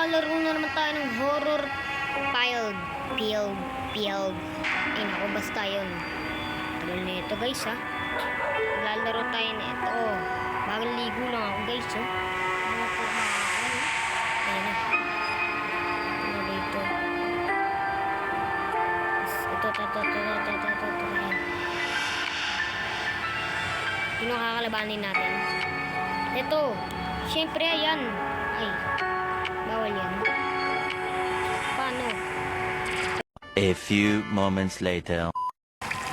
maglalaro na naman tayo ng horror field. Ay naku, basta yun. Tagal na ito guys ha. Maglalaro tayo na ito. Oh, bagong ligo lang ako guys oh. Ayun na. Ano dito? Ito. Ayan. Sino kakalabanin natin? Ito. Siyempre ayan. Ay. Bawal yan. Paano? A few moments later.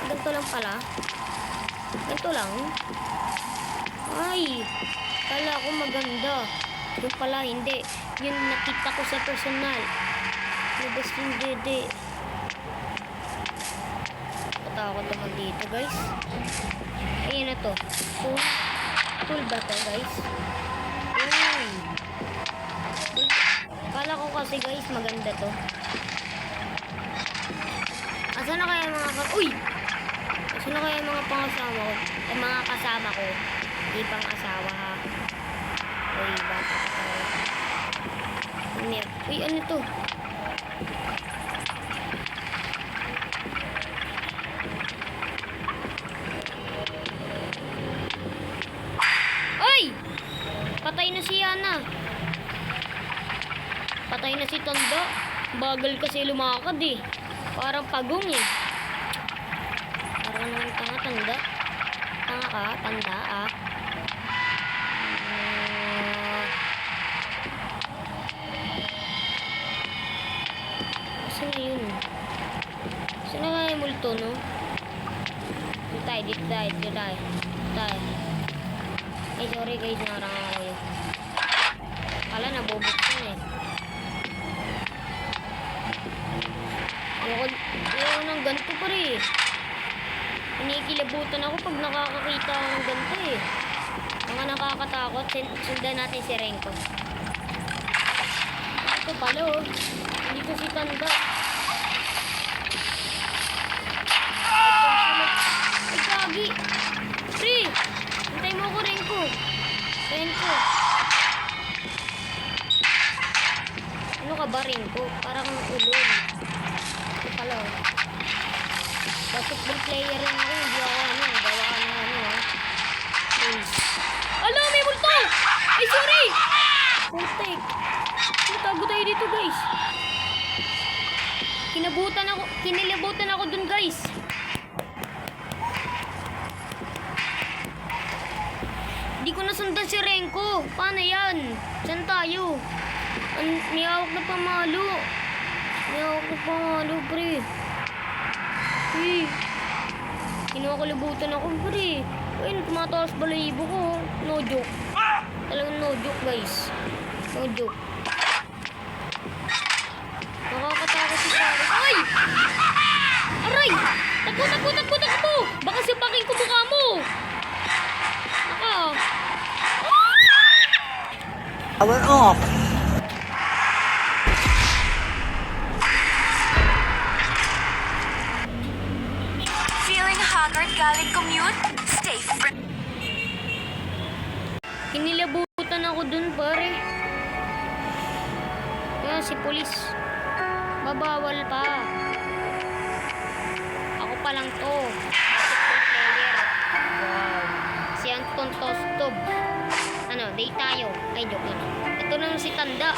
Ganito lang pala. Ganito lang. Ay. Kala ko maganda. Yung pala hindi. Yun nakita ko sa personal. Labas yung dede. Patakot naman dito guys. Ayan na to. Tool ba to guys? Kala ko kasi guys maganda to. Asa na kaya Asa na kaya mga pangasama ko? Mga kasama ko. Hindi pang asawa ha. Uy, bata ka tayo. Uy, ano to? Uy! Patay na si Yana. Patay na si Tanda. Bagal kasi lumakad eh. Parang pagong eh. Parang naman tanga-tanda. Tanga ka, tanda ah. Saan na yun? Saan na nga yung multo no? Dito tayo. Ay sorry guys, narang ako yun. Kala nabubuksan eh. Ayoko ng ganito pa rin. Inikilabutan ako pag nakakakita ako ng ganito eh. Mga nakakatakot. Sundan natin si Renko. Ito pala oh. Dito si Tanda. Ay gagi. Pre! Hintay mo ako Renko. Ano ka ba Renko? Parang ulol. Ito pala oh. Basketball player rin ako. Hindi ako gawaan ng please. Ala, may multo! Ay, sorry! Putek. Tago tayo dito, guys. Kinilabutan ako dun, guys. Hindi ko nasundan si Renko. Paano yan? Saan tayo? May hawak na pamalo. Pre. Kinakalibutan ako, pre. Ayun, tumataas balahibo ko. No joke. Talagang no joke, guys. No joke. Nakakatakot si Paris. Ay! Aray! Takbo! Baka sipakin ko mukha mo. Naka. Power off. Galing commute, stay free. Kinilabutan ako dun, pare. Kaya si polis. Babawal pa. Ako pa lang to. Basketball player. Wow. Si Anton Tostob. Ano, day tayo. Ay, joke lang. Ito na si Tanda.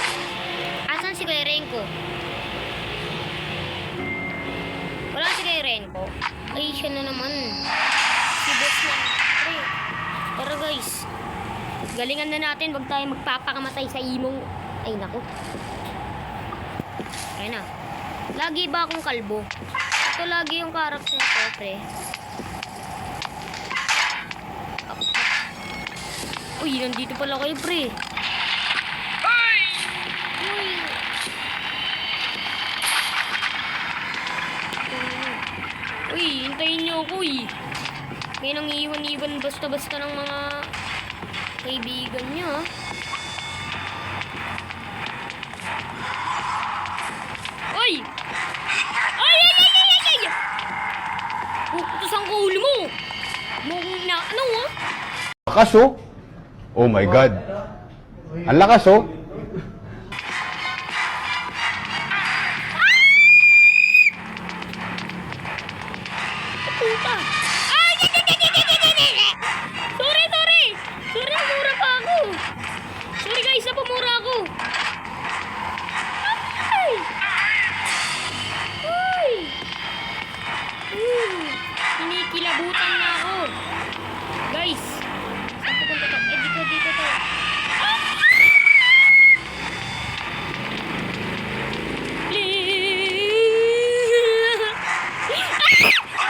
Asan si Kuya Renko? Wala si Kuya Renko. Ay, siya na naman. Si boss na. Pre. Tara guys. Galingan na natin. Wag tayo magpapakamatay sa imong. Ay, naku. Ayun na. Lagi ba akong kalbo? Ito lagi yung karakter ko, pre. Uy, nandito pala kayo, pre. Uy, hintayin niyo ako eh. May nang iwan-iwan basta-basta ng mga kaibigan niya. Uy! Ay! Puputusan ko ulo mo! Mukhang na, ano ah? Lakas oh. Oh my God. Ang lakas oh. Sorry, sorry! Sorry, namura pa ako. Sorry guys, napamura ako. Ay! Ay! Kinikilabutan na ako. Guys, saan pupunta to? Dito to.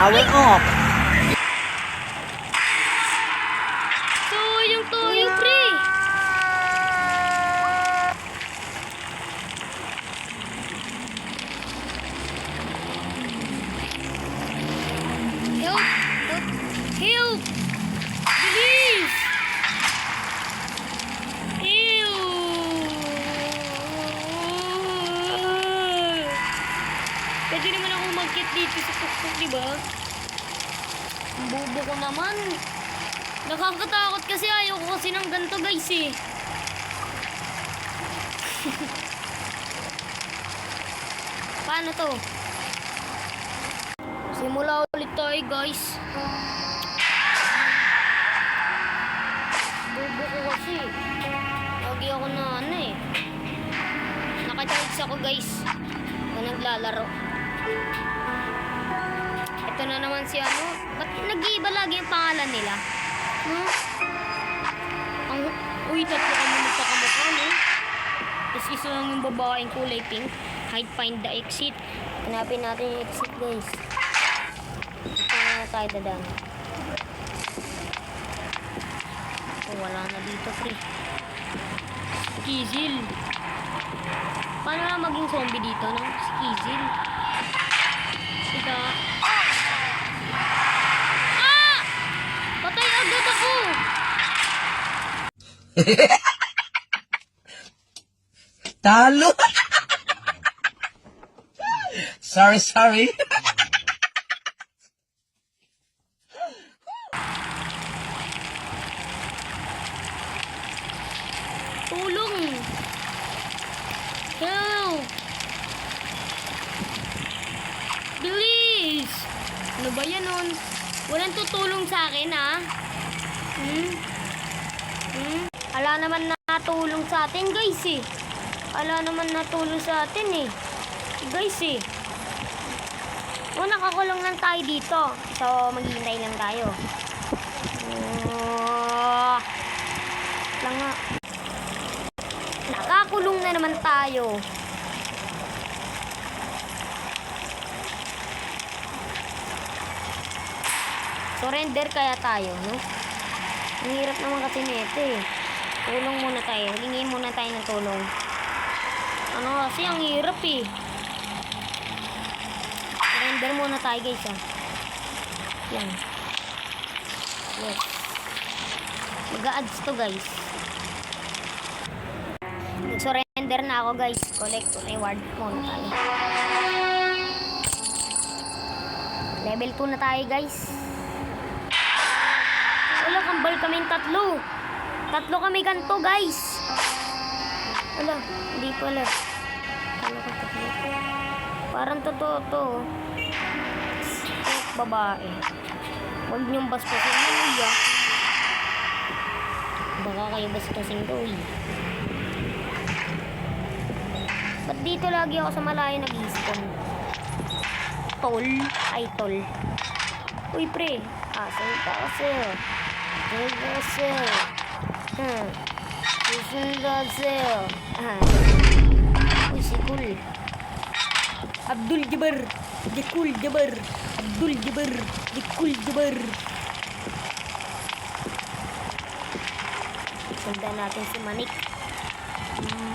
Power off. Toyo, pre. Help! Please! Ew! Pwede naman ako mag-get dito sa tuktok, diba? Ang bobo ko naman. Nakakatakot kasi ayoko kasi ng ganito, guys, eh. Paano to? Simula ulit tayo, guys. Bobo ko kasi. Lagi ako na ano eh. Nakacharge ako, guys. Na naglalaro. Ito na naman si ano. Ba't nag-iiba lagi yung pangalan nila? Huh? Uy, tatlo kami magkakamukha, no? Tapos isa lang yung babaeng kulay pink. Hide, find the exit. Hanapin natin yung exit, guys. Ito na tayo dadaan. Oh, wala na dito, pre. Skizil. Paano na maging zombie dito, no? Skizil. Ika. Ah! Patay agad ako! Talo. Sorry. Tulong! Help! Bilis! Ano ba yan nun? Walang tutulong sa akin, ha? Ala naman natulong sa atin, guys, eh. Ala naman natulong sa atin, eh. Guys, eh. O, nakakulong lang tayo dito. So, maghihintay lang tayo. Lang nga. Nakakulong na naman tayo. Surrender kaya tayo, no? Ang hirap naman kasi nito, eh. Tulong muna tayo. Hingin muna tayo ng tulong. Ano kasi, ang hirap, eh. Surrender muna tayo, guys, ah. Yan. Yes. Mag-a-ads to, guys. Nag-surrender na ako, guys. Collect reward muna tayo. Level 2 na tayo, guys. Wala, kambal kaming tatlo. Tatlo kami ganito, guys. Wala, hindi pala. Kala ko tatlo. Parang totoo to. Babae. Huwag niyong baspasin mo, ya. Baka kayo baspasin to, eh. Ba't dito lagi ako sa malayo nag-i-spawn? Tol? Ay, tol. Uy, pre. Asan ka kasi? Asan ka kasi? Asan ka kasi? Uy, si Cool. Abdul Jabbar. The Cool Jabbar. Abdul Jabbar. The Cool Jabbar. Sundan natin si Manik.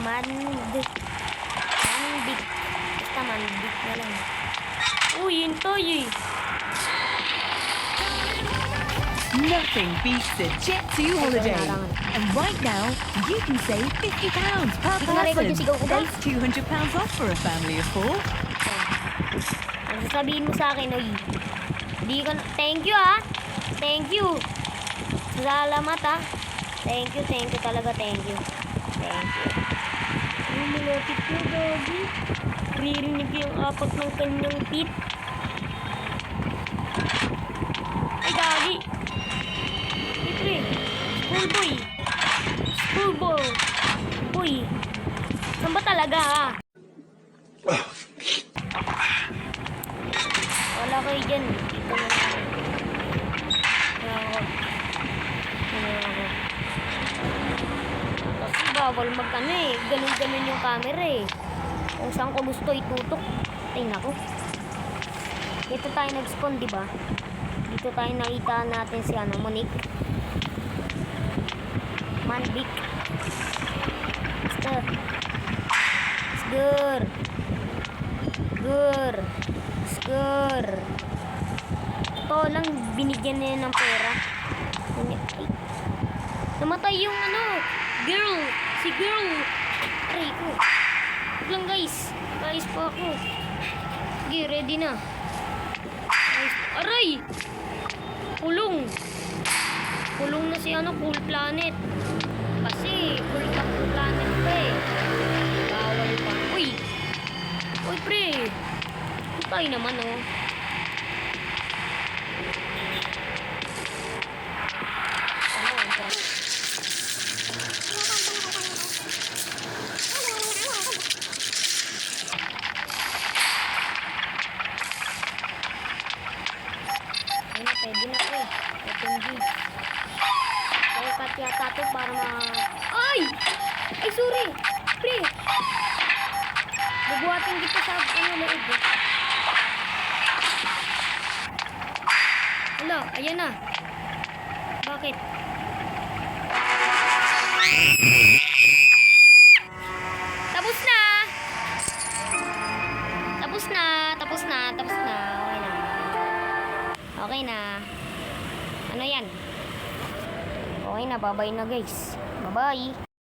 Mandik. Basta mandik na lang. Uy, yun tayo, eh. Nothing beats the Jet2 holiday. And right now, you can save £50 per person. That's £200 off for a family of 4. Ang sasabihin mo sa akin, oy. Di ko thank you, ha. Thank you. Salamat, ha. Thank you talaga, thank you. Thank you. Ang malapit na, Doggy. Ririnig yung apat ng kanyang teeth. Ay, Doggy. Schoolboy. Schoolboy. Uy. Saan ba talaga ha? Wala kayo dyan. Dito na lang. Kaya ako. Kasi bawal magkano eh. Ganun-ganun yung camera eh. Kung saan ko gusto itutok. Tingnan ko. Dito tayo nag-spawn, di ba? Dito tayo nakita natin si Monique. Mandik. Stir. Sgur. Gur. Sgur. Ito lang, binigyan niya ng pera. Ay. Namatay yung girl. Si girl. Aray ko. Wag lang guys. Guys pa ako. Sige, ready na. Guys. Aray! Kulong. Kulong na si Cool Planet. Kasi, Cool Planet pa eh. Bawal pa. Uy! Uy, pre! Tayo naman, oh. Ayun, pwede na pre. FMG. Kaya cut yata to para Ay! Ay, sorry! Pre! Bubuhatin kita sa loob eh. Hala, ayan na. Bakit? Tapos na! Tapos na, tapos na, tapos na. Okay na. Okay na. Ano yan? Okay na, bye-bye na guys. Bye-bye.